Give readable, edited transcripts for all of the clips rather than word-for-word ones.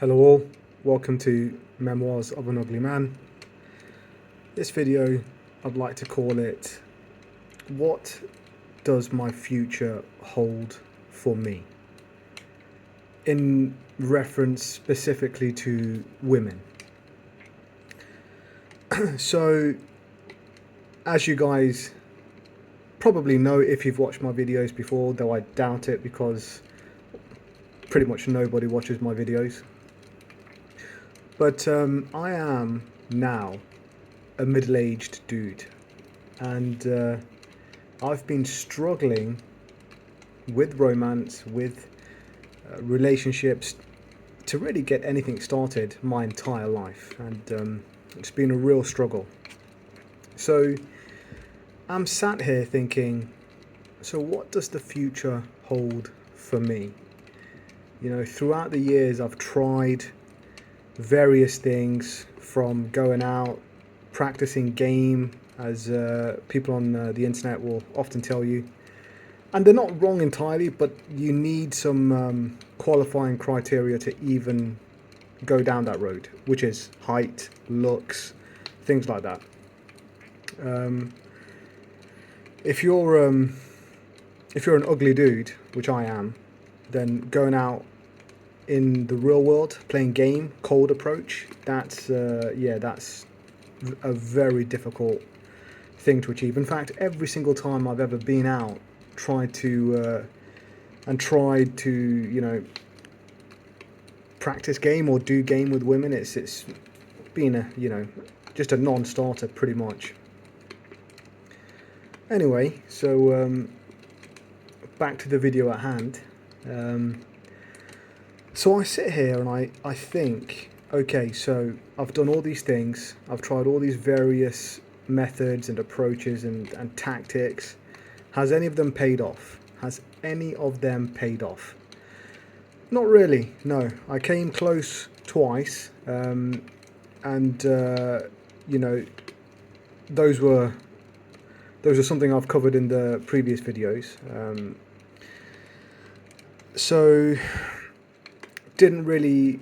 Hello all, welcome to Memoirs of an Ugly Man. This video, I'd like to call it, What Does My Future Hold for Me? In reference specifically to women. So, as you guys probably know if you've watched my videos before, though I doubt it because pretty much nobody watches my videos. But I am now a middle-aged dude, and I've been struggling with romance, with relationships, to really get anything started my entire life, and it's been a real struggle. So I'm sat here thinking, so what does the future hold for me? You know, throughout the years I've tried various things, from going out, practicing game, as people on the internet will often tell you, and they're not wrong entirely, but you need some qualifying criteria to even go down that road, which is height, looks, things like that. If you're an ugly dude, which I am, then going out in the real world, playing game, cold approach, that's a very difficult thing to achieve. In fact, every single time I've ever been out, tried to practice game or do game with women, it's been just a non-starter pretty much. Anyway, so back to the video at hand. So I sit here and I think, okay, so I've done all these things, I've tried all these various methods and approaches and tactics. Has any of them paid off? Has any of them paid off? Not really, no. I came close twice, and those were something I've covered in the previous videos. So didn't really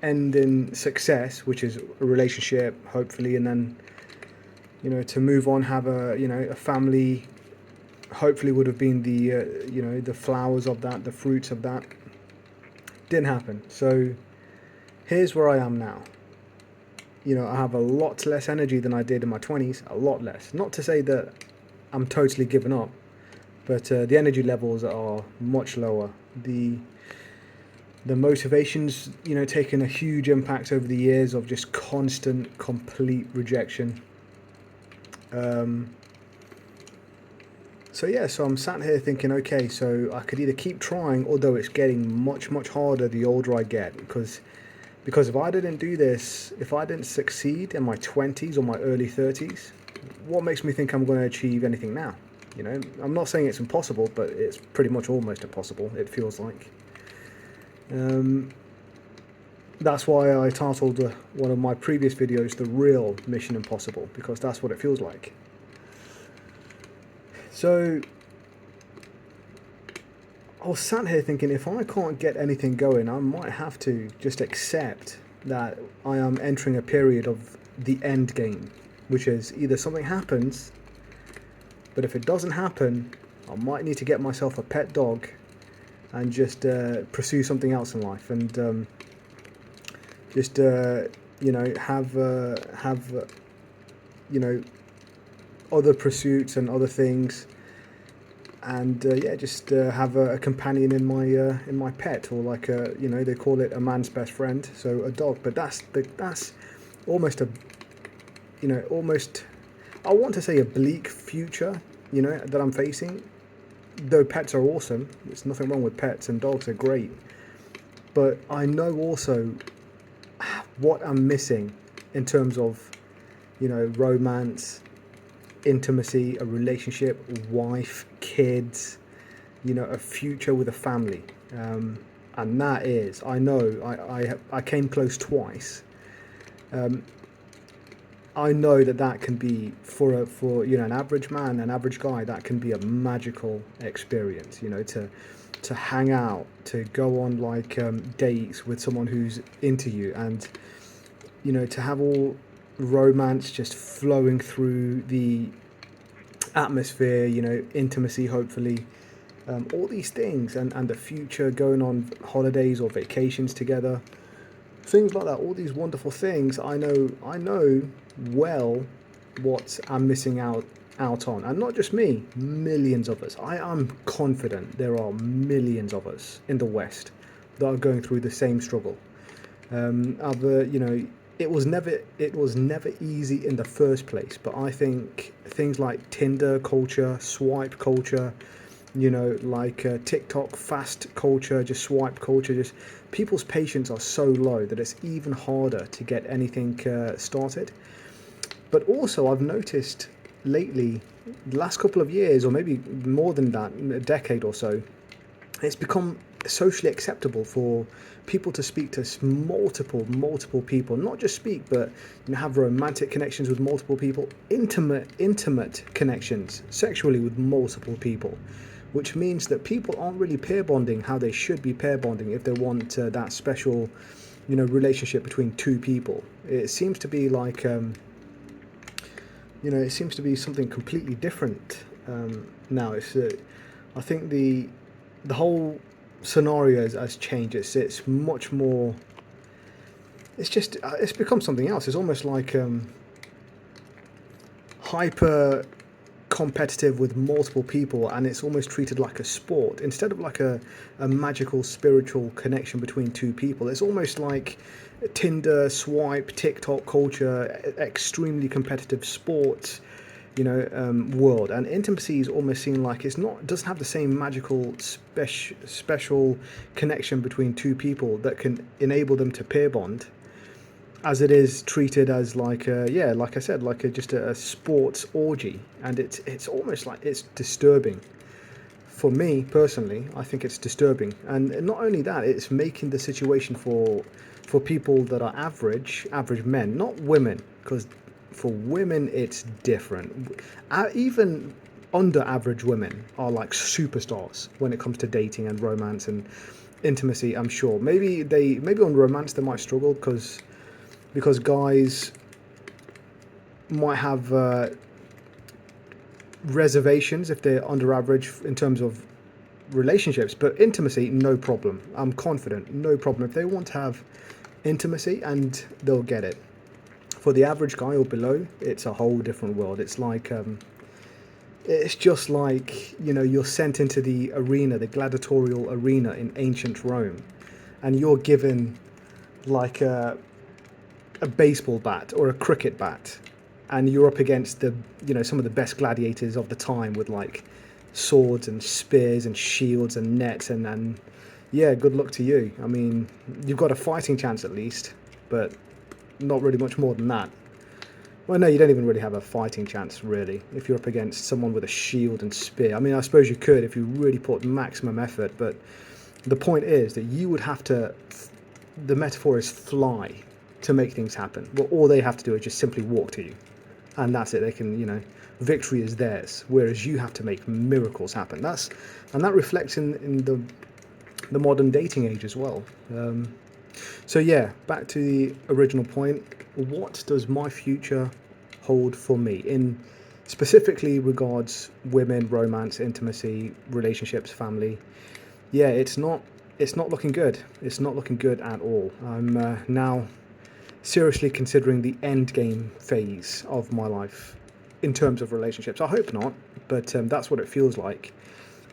end in success, which is a relationship, hopefully, and then to move on, have a family, hopefully would have been the flowers of that, the fruits of that. Didn't happen. So here's where I am now. I have a lot less energy than I did in my 20s, a lot less. Not to say that I'm totally given up, but the energy levels are much lower. The motivation's taken a huge impact over the years of just constant, complete rejection. So I'm sat here thinking, okay, so I could either keep trying, although it's getting much harder the older I get, because if I didn't do this, if I didn't succeed in my 20s or my early 30s, what makes me think I'm going to achieve anything now? I'm not saying it's impossible, but it's pretty much almost impossible, it feels like. That's why I titled one of my previous videos The Real Mission Impossible, because that's what it feels like. So I was sat here thinking, if I can't get anything going, I might have to just accept that I am entering a period of the end game, which is either something happens, but if it doesn't happen, I might need to get myself a pet dog and just pursue something else in life, and have other pursuits and other things, and have a companion in my pet, or like they call it a man's best friend, so a dog. But that's almost almost, I want to say, a bleak future that I'm facing. Though pets are awesome, there's nothing wrong with pets, and dogs are great, but I know also what I'm missing in terms of romance, intimacy, a relationship, wife, kids, a future with a family, and that is, I know I came close twice. I know that can be for an average man, an average guy, that can be a magical experience. To to hang out, to go on like dates with someone who's into you, and to have all romance just flowing through the atmosphere, intimacy, hopefully, all these things, and the future, going on holidays or vacations together, things like that, all these wonderful things. I know well what I'm missing out on, and not just me, millions of us. I am confident there are millions of us in the West that are going through the same struggle. Other, it was never easy in the first place, but I think things like Tinder culture, swipe culture, like TikTok fast culture, just swipe culture, just people's patience are so low that it's even harder to get anything started. But also, I've noticed lately, the last couple of years, or maybe more than that, a decade or so, it's become socially acceptable for people to speak to multiple people, not just speak, but have romantic connections with multiple people, intimate connections sexually with multiple people, which means that people aren't really pair bonding how they should be pair bonding if they want that special relationship between two people. It seems to be like it seems to be something completely different now. I think the whole scenario has changed. It's much more. It's become something else. It's almost like hyper competitive with multiple people, and it's almost treated like a sport instead of like a magical spiritual connection between two people. It's almost like Tinder, swipe, TikTok culture, extremely competitive sports, world. And intimacy is almost seen like doesn't have the same magical special connection between two people that can enable them to pair bond, as it is treated as like like I said, like just a sports orgy. And it's almost like it's disturbing. For me personally, I think it's disturbing. And not only that, it's making the situation for people that are average men, not women, because for women it's different. Even under average women are like superstars when it comes to dating and romance and intimacy. I'm sure maybe on romance they might struggle because guys might have reservations if they're under average in terms of relationships, but intimacy, no problem. I'm confident, no problem. If they want to have intimacy, and they'll get it. For the average guy or below, it's a whole different world. It's just like you're sent into the arena, the gladiatorial arena in ancient Rome, and you're given like a baseball bat or a cricket bat, and you're up against some of the best gladiators of the time with like swords and spears and shields and nets, and yeah, good luck to you. I mean, you've got a fighting chance at least, but not really much more than that. Well, no, you don't even really have a fighting chance, really, if you're up against someone with a shield and spear. I mean, I suppose you could if you really put maximum effort, but the point is that you would have to, the metaphor is fly to make things happen. Well, all they have to do is just simply walk to you, and that's it. They can, victory is theirs, whereas you have to make miracles happen. And that reflects in the modern dating age as well. So yeah, back to the original point. What does my future hold for me in specifically regards women, romance, intimacy, relationships, family? Yeah, it's not looking good. It's not looking good at all. I'm now seriously considering the end game phase of my life in terms of relationships. I hope not, but that's what it feels like,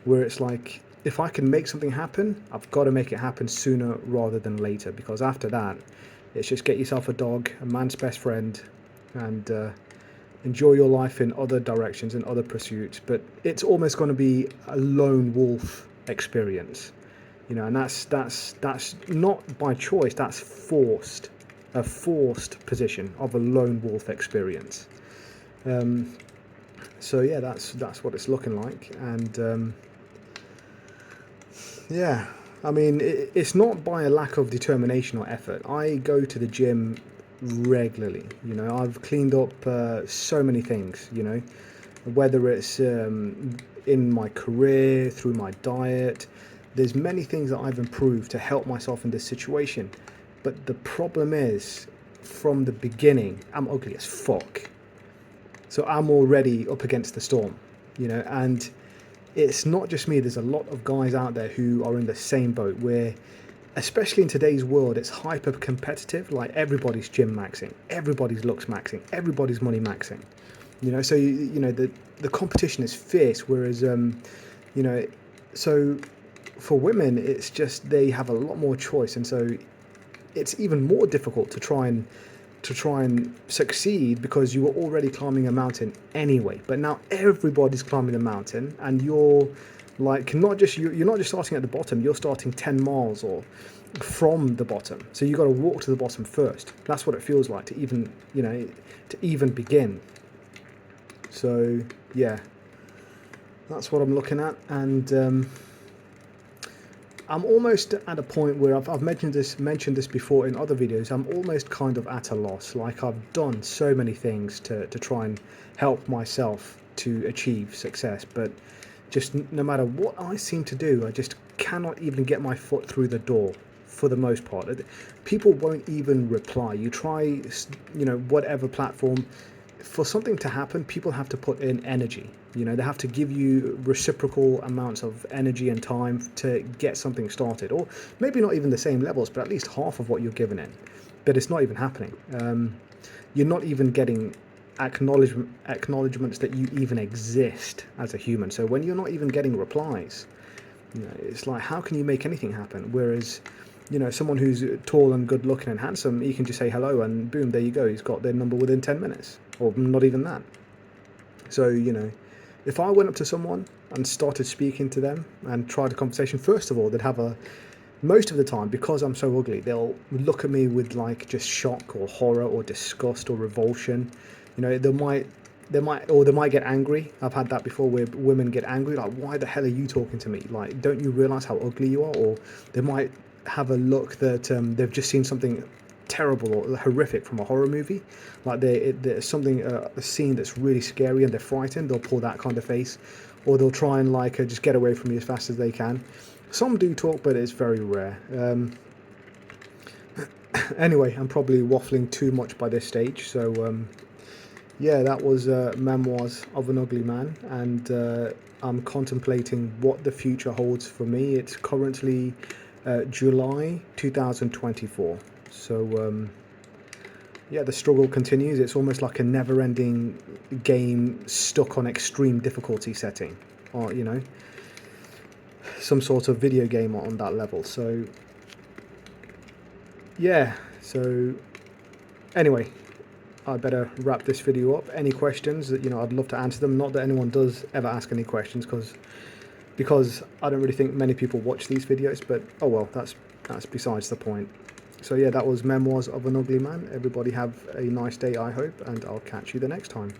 where it's like, if I can make something happen, I've got to make it happen sooner rather than later, because after that, it's just get yourself a dog, a man's best friend, and enjoy your life in other directions and other pursuits. But it's almost going to be a lone wolf experience, and that's not by choice. That's a forced position of a lone wolf experience. So yeah, that's what it's looking like, and yeah, I mean, it's not by a lack of determination or effort. I go to the gym regularly. I've cleaned up so many things. Whether it's in my career, through my diet, There's many things that I've improved to help myself in this situation, but the problem is, from the beginning, I'm ugly as fuck. So I'm already up against the storm, and it's not just me. There's a lot of guys out there who are in the same boat where, especially in today's world, it's hyper competitive. Like everybody's gym maxing, everybody's looks maxing, everybody's money maxing. So the competition is fierce. Whereas so for women, it's just they have a lot more choice, and so it's even more difficult to try and succeed because you were already climbing a mountain anyway. But now everybody's climbing the mountain, and you're like you're not just starting at the bottom. You're starting 10 miles or from the bottom. So you got to walk to the bottom first. That's what it feels like to even begin. So yeah, that's what I'm looking at, and I'm almost at a point where I've mentioned this before in other videos. I'm almost kind of at a loss. Like I've done so many things to try and help myself to achieve success, but just no matter what I seem to do, I just cannot even get my foot through the door for the most part. People won't even reply. You try, whatever platform. For something to happen, people have to put in energy. They have to give you reciprocal amounts of energy and time to get something started, or maybe not even the same levels, but at least half of what you're giving in. But it's not even happening. You're not even getting acknowledgements that you even exist as a human. So when you're not even getting replies, it's like, how can you make anything happen? Whereas someone who's tall and good looking and handsome, he can just say hello and boom, there you go. He's got their number within 10 minutes, or not even that. So, if I went up to someone and started speaking to them and tried a conversation, first of all, they'd have most of the time, because I'm so ugly, they'll look at me with like just shock or horror or disgust or revulsion. They might get angry. I've had that before where women get angry, like, why the hell are you talking to me? Like, don't you realize how ugly you are? Or they might have a look that they've just seen something terrible or horrific from a horror movie, like there's something, a scene that's really scary and they're frightened. They'll pull that kind of face, or they'll try and just get away from me as fast as they can. Some do talk, but it's very rare. Anyway, I'm probably waffling too much by this stage, so yeah, that was Memoirs of an Ugly Man, and I'm contemplating what the future holds for me. It's currently July 2024, so yeah, the struggle continues. It's almost like a never-ending game stuck on extreme difficulty setting, or some sort of video game on that level. So yeah, so anyway, I better wrap this video up. Any questions that I'd love to answer them. Not that anyone does ever ask any questions, because I don't really think many people watch these videos, but oh well, that's besides the point. So yeah, that was Memoirs of an Ugly Man. Everybody have a nice day, I hope, and I'll catch you the next time.